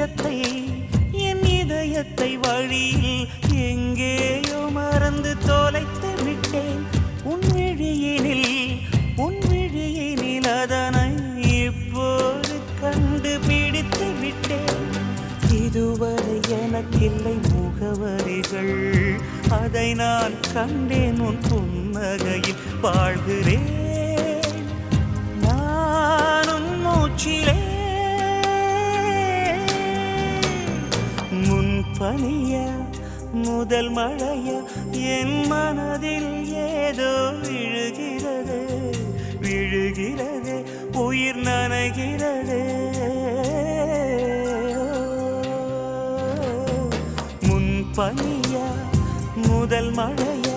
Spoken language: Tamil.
என் இதயத்தை வழியில் எங்கேயோ மறந்து தொலைத்து விட்டேன். உன் விழியினில் அதனை இப்போது கண்டுபிடித்து விட்டேன். இதுவரை எனக்கில்லை முகவரிகள், அதை நான் கண்டேன் உன் புன்னகையில். வாழ்கிறேன் நான் உன் மூச்சிலே. முன்பனியா முதல் மழையா என் மனதில் ஏதோ விழுகிறது, உயிர் நனைகிறது. முன்பனியா முதல் மழையா